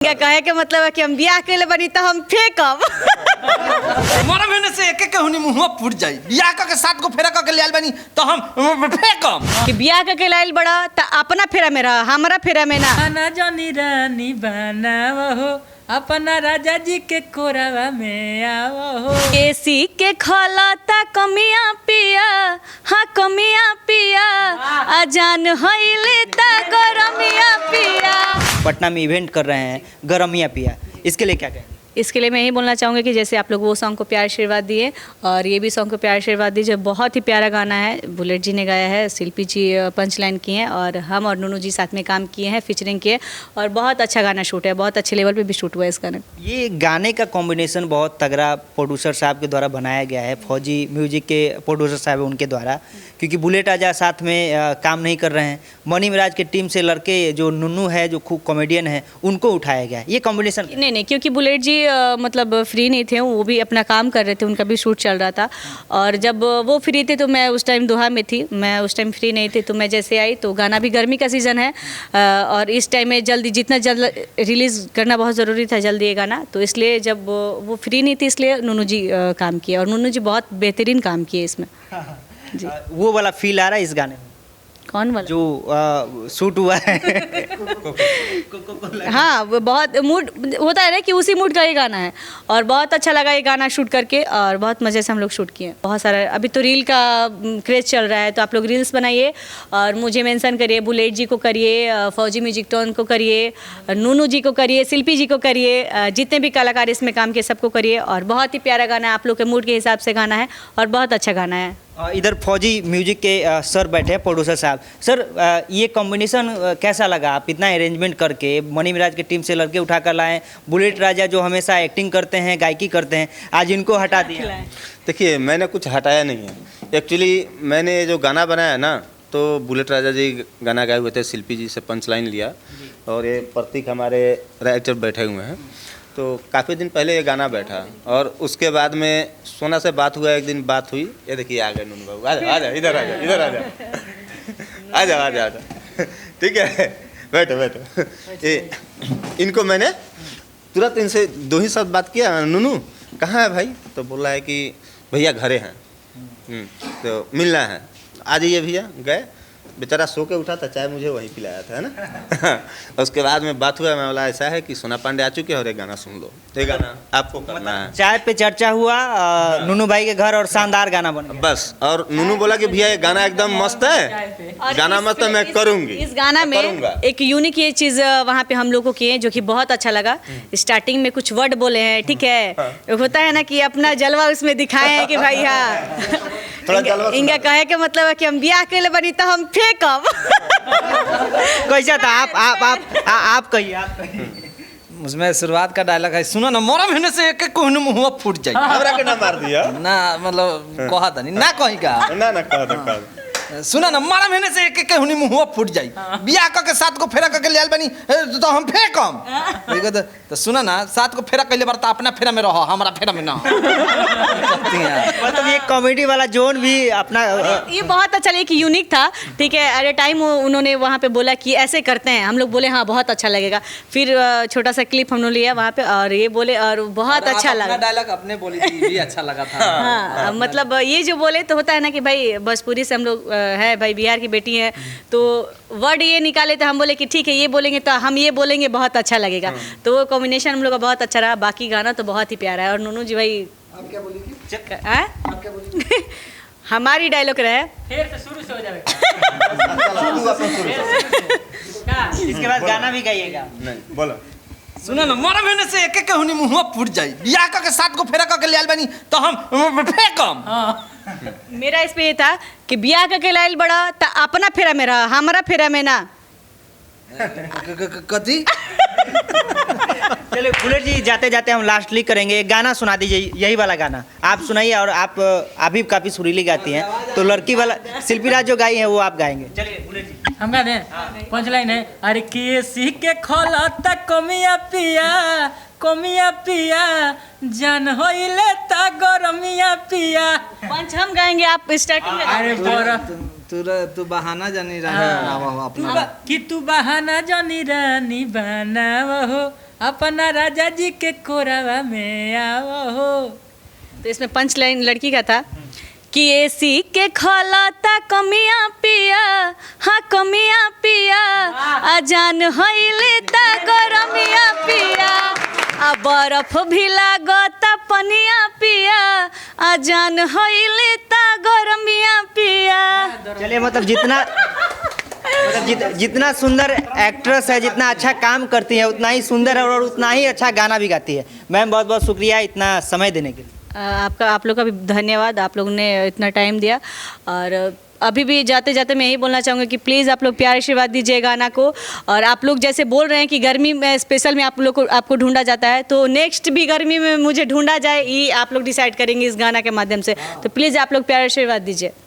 क्या कहे के मतलब है कि हम बियाह के लिए बनी तो हम फेंकब मोरा मेहनत से एक एक हुनी मुंह फूट जाई बियाह का के साथ को फेरा का के लाल बनी तो हम फेंकम कि बियाह के लाइल बड़ा तो अपना फेरा में रहा हमारा फेरा में ना खाना जानी रानी बनावो अपना राजा जी के कोरावा में आवो केसी के खलता कमिया पिया हाँ कमिया पिया अजान होइले ता गरमिया पिया। पटना में इवेंट कर रहे हैं गरमिया पिया, इसके लिए क्या कहेंगे? इसके लिए मैं यही बोलना चाहूँगी कि जैसे आप लोग वो सॉन्ग को प्यार आशीर्वाद दिए और ये भी सॉन्ग को प्यार आशीर्वाद दीजिए। बहुत ही प्यारा गाना है, बुलेट जी ने गाया है, शिल्पी जी पंच लाइन की हैं और हम और नूनू जी साथ में काम किए हैं, फीचरिंग किए और बहुत अच्छा गाना शूट है, बहुत अच्छे लेवल पे भी शूट हुआ है इस गाने। ये गाने का कॉम्बिनेशन बहुत तगड़ा प्रोड्यूसर साहब के द्वारा बनाया गया है, फौजी म्यूजिक के प्रोड्यूसर साहब है उनके द्वारा, क्योंकि बुलेट आजा साथ में काम नहीं कर रहे हैं। मनी मिराज के टीम से लड़के जो नूनू है जो खूब कॉमेडियन है उनको उठाया गया है। ये कॉम्बिनेशन नहीं, क्योंकि बुलेट जी मतलब फ्री नहीं थे, वो भी अपना काम कर रहे थे, उनका भी शूट चल रहा था और जब वो फ्री थे तो मैं उस टाइम दोहा में थी, मैं उस टाइम फ्री नहीं थी तो मैं जैसे आई तो गाना भी गर्मी का सीज़न है और इस टाइम में जल्दी जितना जल्द रिलीज़ करना बहुत ज़रूरी था जल्दी ये गाना, तो इसलिए जब वो फ्री नहीं थी इसलिए नूनू जी काम किए और नूनू जी बहुत बेहतरीन काम किए इसमें। जी वो वाला फील आ रहा है इस गाने में कौन वाला जो शूट हुआ है हाँ वो बहुत मूड होता है ना कि उसी मूड का ये गाना है और बहुत अच्छा लगा ये गाना शूट करके और बहुत मज़े से हम लोग शूट किए। बहुत सारा अभी तो रील का क्रेज चल रहा है तो आप लोग रील्स बनाइए और मुझे मेंशन करिए, बुलेट जी को करिए, फौजी म्यूजिक टोन को करिए, नूनू जी को करिए, शिल्पी जी को करिए, जितने भी कलाकार इसमें काम किए सबको करिए और बहुत ही प्यारा गाना है, आप लोग के मूड के हिसाब से गाना है और बहुत अच्छा गाना है। इधर फौजी म्यूजिक के सर बैठे हैं प्रोड्यूसर साहब। सर ये कॉम्बिनेशन कैसा लगा? आप इतना अरेंजमेंट करके मनी मिराज की टीम से लड़के उठा कर लाए, बुलेट राजा जो हमेशा एक्टिंग करते हैं गायकी करते हैं, आज इनको हटा दिया। देखिए मैंने कुछ हटाया नहीं है, एक्चुअली मैंने जो गाना बनाया ना तो बुलेट राजा जी गाना गाए हुए थे, शिल्पी जी से पंच लाइन लिया और ये प्रतीक हमारे राइटर बैठे हुए हैं, तो काफ़ी दिन पहले ये गाना बैठा और उसके बाद में सोना से बात हुआ, एक दिन बात हुई, ये देखिए आ गए नूनू बाबू, आ जा इधर आ जा इधर आ जा आ जा ठीक है बैठो बैठो। ये इनको मैंने तुरंत इनसे दो ही शब्द बात किया, नूनू कहाँ है भाई, तो बोल रहा है कि भैया घरे हैं तो मिलना है, आ जाइए भैया। गए, बेचारा सो के उठा था, चाय मुझे वहीं पिलाया था है ना उसके बाद में बात हुआ, मैं बोला ऐसा है कि सोना पांडे आ चुके हैं और एक गाना सुन लो, ये गाना आपको करना है। चाय पे चर्चा हुआ नूनू भाई के घर और शानदार गाना बन गया बस, और नूनू बोला कि भैया ये गाना एकदम मस्त है, गाना मस्त है, मैं करूँगी। इस गाना में एक यूनिक ये चीज़ वहाँ पे हम लोग को किए जो कि बहुत अच्छा लगा। स्टार्टिंग में कुछ वर्ड बोले हैं, ठीक है, होता है ना कि अपना जलवा उसमें दिखाए हैं कि भाई हाँ इनका कहे के मतलब है कि हम बियाह के लिए बनी तो हम फेंकब कैसा था? आप कहिए। उसमें शुरुआत का डायलॉग है, सुनो ना मोरा मेहनत से एक एक हुनी मुंह फूट जाई हमरा के ना मार दिया ना, मतलब कहा था नहीं ना कहीं का ना कहा सुना ना मारा महीने से एक एक हुनी मुंह फूट जाई बियाह का के साथ को फेरा का के लाल बनी तो हम फेंकम तो सुना ना साथ को फेरा कैले बार तो अपना फेरा में रहो, हमारा फेरा में ना मतलब ये कॉमेडी वाला जोन भी अपना ये बहुत अच्छा एक यूनिक था, ठीक है। एट ए टाइम उन्होंने वहाँ पे बोला कि ऐसे करते हैं, हम लोग बोले हाँ बहुत अच्छा लगेगा, फिर छोटा सा क्लिप हम लोग लिया वहाँ पे और ये बोले और बहुत अच्छा लगा। डायलॉग अपने बोली थी भी अच्छा लगा था। हाँ मतलब ये जो बोले तो होता है ना कि भाई भोजपुरी से हम लोग है भाई, बिहार की बेटी है तो वर्ड ये निकाले तो हम बोले कि ठीक है ये बोलेंगे तो हम ये बोलेंगे बहुत अच्छा लगेगा, तो वो कॉम्बिनेशन हम लोग का बहुत अच्छा रहा। बाकी गाना तो बहुत ही प्यारा है और नूनू जी भाई आप क्या बोलेंगे? हमारी डायलॉग रहे फिर से शुरू से हो जाएगा इसके बाद गाना भी गाइएगा। नहीं बोलो, सुना ना मोरा महीने से एक एक हुनी मुंह फूट जाई बियाह का के साथ को फेरा का के लाल बनी तो हम फेंकम। मेरा इस पे ये था कि बियाह का लाइल बड़ा तो अपना फेरा में रहा, हमारा फेरा में ना। कथी चलिए बुलेट जी जाते जाते हम लास्ट लीक करेंगे, एक गाना सुना दीजिए, यही वाला गाना आप सुनाइए और आप भी काफ़ी सुरीली गाती हैं तो लड़की वाला शिल्पी राज जो गाई है वो आप गाएंगे। चलिए बुलेट जी हम गा दें, पंच लाइन है, अरे केसी के खोलता कमिया पिया जान होइले ता गरमिया पिया। पंच हम गाएंगे, आप स्टार्टिंग में अरे बोरा तू बहाना जानी रहा अपना कि तू बहाना जानी रानी बनावो अपना राजा जी के कोरावा में आओ हो। तो इसमें पंच लाइन लड़की का था कि एसी के खलता कमिया पिया, हाँ कमिया पिया, अजान होइले ता गरमिया पिया, आ बर्फ भी लागता पनिया पिया, अजान होइले ता गरमिया पिया। चलिए मतलब जितना सुंदर एक्ट्रेस है, जितना अच्छा काम करती है, उतना ही सुंदर है और उतना ही अच्छा गाना भी गाती है। मैम बहुत बहुत शुक्रिया इतना समय देने के लिए। आप लोग का भी धन्यवाद, आप लोगों ने इतना टाइम दिया। और अभी भी जाते जाते मैं यही बोलना चाहूँगी कि प्लीज़ आप लोग प्यार आशीर्वाद दीजिए गाना को। और आप लोग जैसे बोल रहे हैं कि गर्मी में स्पेशल में आप लोग को आपको ढूंढा जाता है, तो नेक्स्ट भी गर्मी में मुझे ढूंढा जाए, ये आप लोग डिसाइड करेंगे इस गाना के माध्यम से। तो प्लीज़ आप लोग प्यार आशीर्वाद दीजिए।